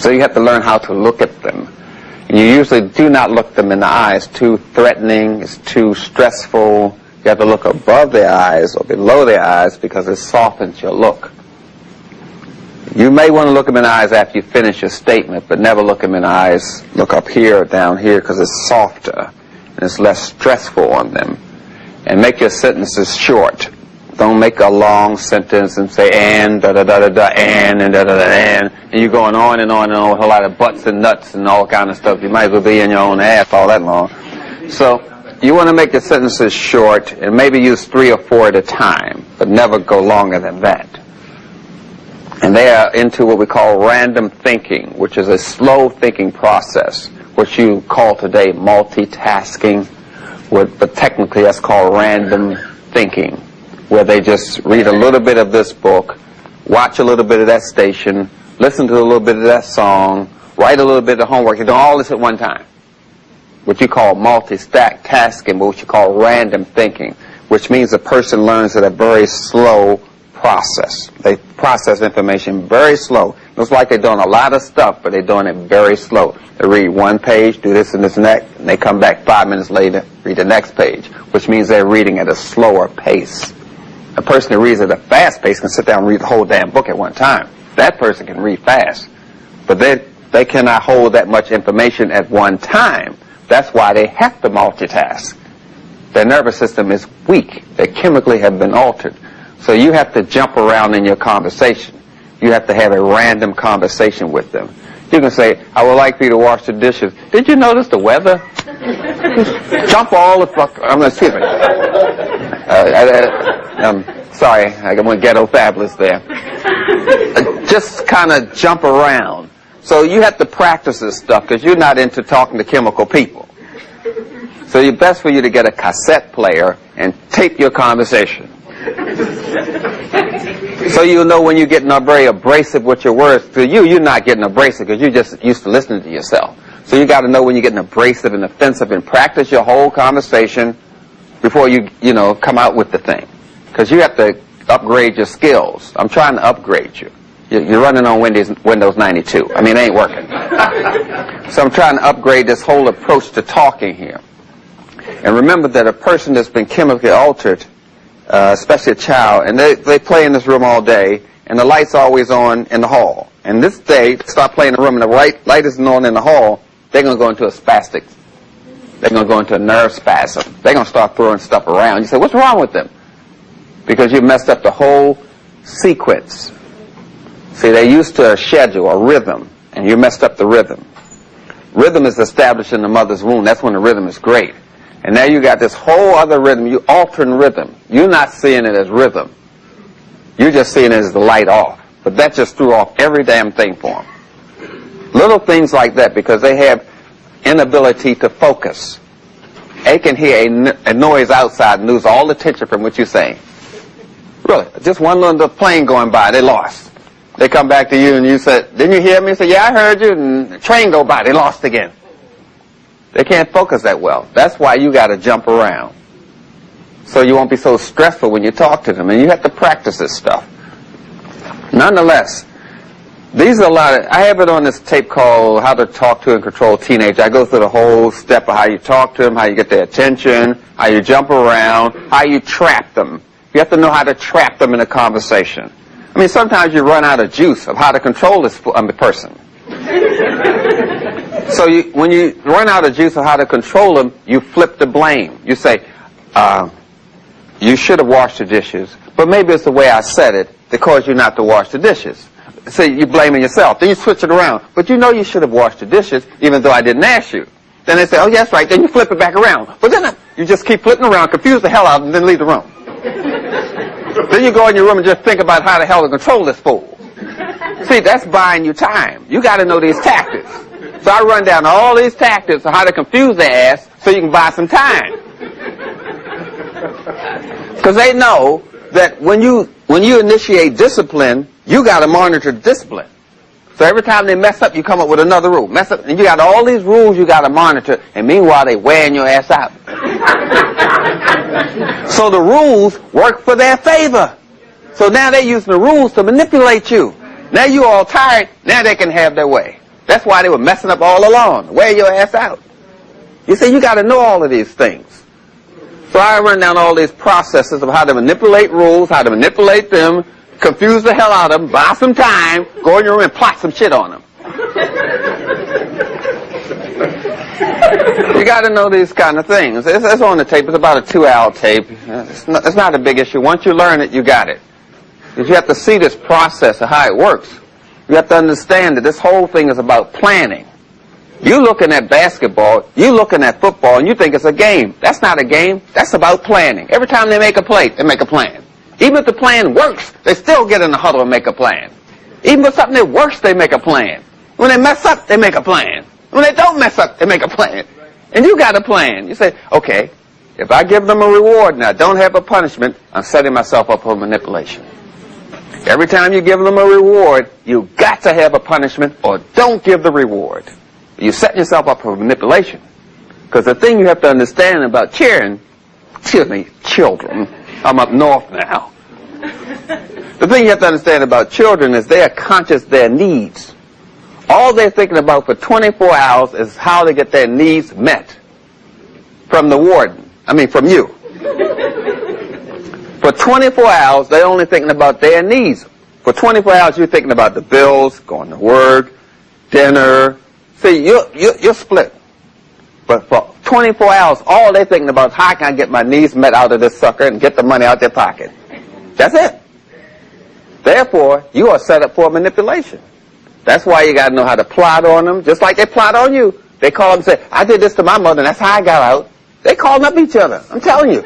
So you have to learn how to look at them. And you usually do not look them in the eyes. Too threatening, it's too stressful. You have to look above their eyes or below their eyes because it softens your look. You may want to look them in the eyes after you finish your statement, but never look them in the eyes, look up here or down here, because it's softer and it's less stressful on them. And make your sentences short. Don't make a long sentence and say and, da-da-da-da-da, and da-da-da-da, and you're going on and on and on with a lot of butts and nuts and all kind of stuff. You might as well be in your own ass all that long. So you want to make your sentences short and maybe use 3 or 4 at a time, but never go longer than that. And they are into what we call random thinking, which is a slow thinking process, which you call today multitasking, but technically that's called random thinking, where they just read a little bit of this book, watch a little bit of that station, listen to a little bit of that song, write a little bit of homework. You're doing all this at one time. What you call multitasking, but what you call random thinking, which means a person learns at a very slow process. They process information very slow. Looks like they're doing a lot of stuff, but they're doing it very slow. They read one page, do this and this and that, and they come back 5 minutes later, read the next page, which means they're reading at a slower pace. A person who reads at a fast pace can sit down and read the whole damn book at one time. That person can read fast, but they cannot hold that much information at one time. That's why they have to multitask. Their nervous system is weak. They chemically have been altered. So you have to jump around in your conversation. You have to have a random conversation with them. You can say, I would like for you to wash the dishes. Did you notice the weather? Jump all the fuck. Excuse me. Sorry, I went ghetto fabulous there. Just kind of jump around. So you have to practice this stuff because you're not into talking to chemical people. So it's best for you to get a cassette player and tape your conversation. So you'll know when you're getting very abrasive with your words. To you, you're not getting abrasive because you're just used to listening to yourself. So you got to know when you're getting abrasive and offensive and practice your whole conversation before you come out with the thing. Because you have to upgrade your skills. I'm trying to upgrade you. You're running on Windows 92. I mean, it ain't working. So I'm trying to upgrade this whole approach to talking here. And remember that a person that's been chemically altered, especially a child, and they play in this room all day, and the light's always on in the hall. And this day, start playing in the room, and the light isn't on in the hall, they're going to go into a spastic. They're going to go into a nerve spasm. They're going to start throwing stuff around. You say, what's wrong with them? Because you messed up the whole sequence. See, they used to a schedule, a rhythm, and you messed up the rhythm. Rhythm is established in the mother's womb. That's when the rhythm is great. And now you got this whole other rhythm. You altering rhythm. You're not seeing it as rhythm. You're just seeing it as the light off. But that just threw off every damn thing for them. Little things like that, because they have inability to focus. They can hear a noise outside and lose all attention from what you're saying. Really, just one little plane going by, they lost. They come back to you and you said, didn't you hear me? You say, yeah, I heard you. And the train go by, they lost again. They can't focus that well. That's why you got to jump around. So you won't be so stressful when you talk to them. And you have to practice this stuff. Nonetheless, these are a lot of, I have it on this tape called How to Talk to and Control Teenagers. I go through the whole step of how you talk to them, how you get their attention, how you jump around, how you trap them. You have to know how to trap them in a conversation. I mean, sometimes you run out of juice of how to control this person. So when you run out of juice of how to control them, you flip the blame. You say, you should have washed the dishes, but maybe it's the way I said it that caused you not to wash the dishes. So you're blaming yourself. Then you switch it around. But you know you should have washed the dishes even though I didn't ask you. Then they say, oh, yes, right. Then you flip it back around. But then you just keep flipping around, confuse the hell out of them, and then leave the room. Then you go in your room and just think about how the hell to control this fool. See, that's buying you time. You got to know these tactics. So I run down all these tactics on how to confuse their ass so you can buy some time. Because they know that when you initiate discipline, you got to monitor discipline. So every time they mess up, you come up with another rule. Mess up, and you got all these rules you got to monitor, and meanwhile they wearing your ass out. So the rules work for their favor. So now they're using the rules to manipulate you. Now you all tired, now they can have their way. That's why they were messing up all along. Wear your ass out. You see, you got to know all of these things. So I run down all these processes of how to manipulate rules, how to manipulate them, confuse the hell out of them, buy some time, go in your room and plot some shit on them. You got to know these kind of things. It's on the tape. It's about a 2-hour tape. It's not a big issue. Once you learn it, you got it. Because you have to see this process of how it works. You have to understand that this whole thing is about planning. You looking at basketball, you looking at football, and you think it's a game. That's not a game. That's about planning. Every time they make a play, they make a plan. Even if the plan works, they still get in the huddle and make a plan. Even if something that works, they make a plan. When they mess up, they make a plan. When they don't mess up, they make a plan. And you got a plan. You say, okay, if I give them a reward and I don't have a punishment, I'm setting myself up for manipulation. Every time you give them a reward, you got to have a punishment or don't give the reward. You're setting yourself up for manipulation. Because the thing you have to understand about children, I'm up north now. The thing you have to understand about children is they are conscious of their needs. All they're thinking about for 24 hours is how to get their needs met. From the warden. From you. For 24 hours, they're only thinking about their needs. For 24 hours, you're thinking about the bills, going to work, dinner. See, you're split. But for 24 hours, all they're thinking about is how can I get my needs met out of this sucker and get the money out their pocket. That's it. Therefore, you are set up for manipulation. That's why you got to know how to plot on them, just like they plot on you. They call them and say, I did this to my mother and that's how I got out. They calling up each other. I'm telling you.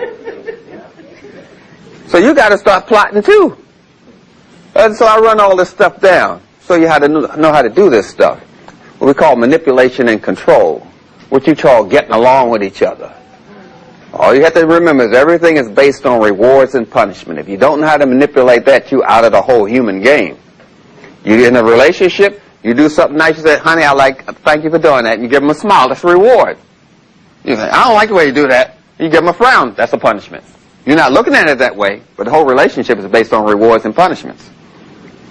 So you got to start plotting too. And so I run all this stuff down. So you have to know how to do this stuff. What we call manipulation and control. What you call getting along with each other. All you have to remember is everything is based on rewards and punishment. If you don't know how to manipulate that, you're out of the whole human game. You're in a relationship, you do something nice, you say, honey, thank you for doing that, and you give them a smile, that's a reward. You say, I don't like the way you do that. You give them a frown, that's a punishment. You're not looking at it that way, but the whole relationship is based on rewards and punishments.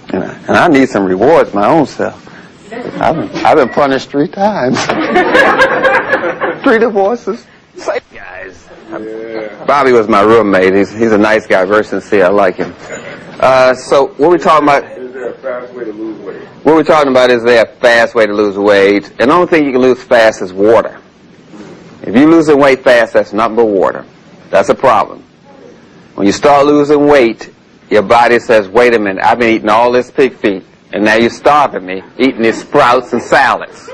And I need some rewards my own self. I've been punished 3 times. 3 divorces. Say, guys. Bobby was my roommate. He's a nice guy, very sincere. I like him. So what we're talking about... Is there a fast way to lose weight? What we're talking about is there a fast way to lose weight. And the only thing you can lose fast is water. If you're losing weight fast, that's nothing but water. That's a problem. When you start losing weight, your body says, wait a minute, I've been eating all this pig feet, and now you're starving me, eating these sprouts and salads.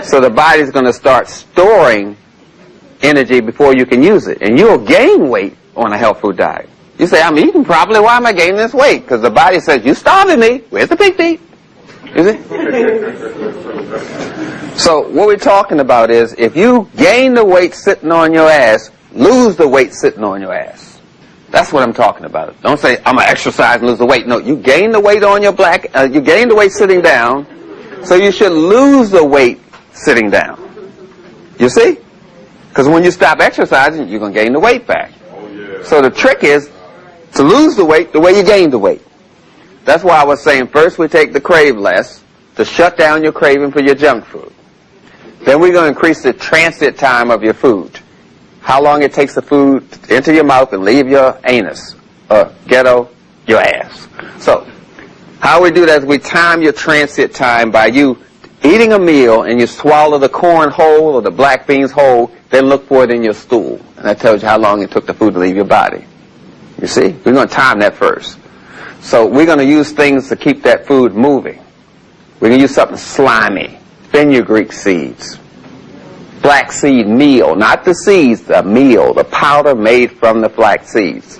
So the body's going to start storing energy before you can use it. And you'll gain weight on a health food diet. You say, I'm eating properly, why am I gaining this weight? Because the body says, you're starving me, where's the pig feet? You see? So what we're talking about is, if you gain the weight sitting on your ass, lose the weight sitting on your ass. That's what I'm talking about. Don't say, I'm going to exercise and lose the weight. No, you gain the weight on your you gain the weight sitting down, so you should lose the weight sitting down. You see? Because when you stop exercising, you're going to gain the weight back. Oh, yeah. So the trick is to lose the weight the way you gain the weight. That's why I was saying first we take the crave less to shut down your craving for your junk food. Then we're going to increase the transit time of your food. How long it takes the food to enter your mouth and leave your anus, or ghetto, your ass. So, how we do that is we time your transit time by you eating a meal and you swallow the corn whole or the black beans whole, then look for it in your stool. And that tells you how long it took the food to leave your body. You see? We're going to time that first. So we're going to use things to keep that food moving. We're going to use something slimy. Fenugreek seeds. Flax seed meal, not the seeds, the meal, the powder made from the flax seeds.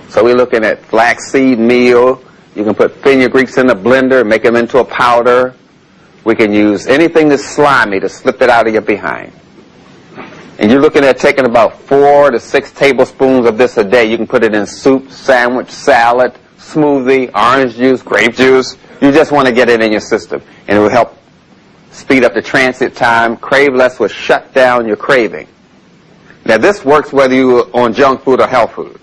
So we're looking at flax seed meal. You can put fenugreeks in the blender, make them into a powder. We can use anything that's slimy to slip it out of your behind. And you're looking at taking about 4 to 6 tablespoons of this a day. You can put it in soup, sandwich, salad, smoothie, orange juice, grape juice. You just want to get it in your system. And it will help speed up the transit time. Crave less will shut down your craving. Now this works whether you're on junk food or health food.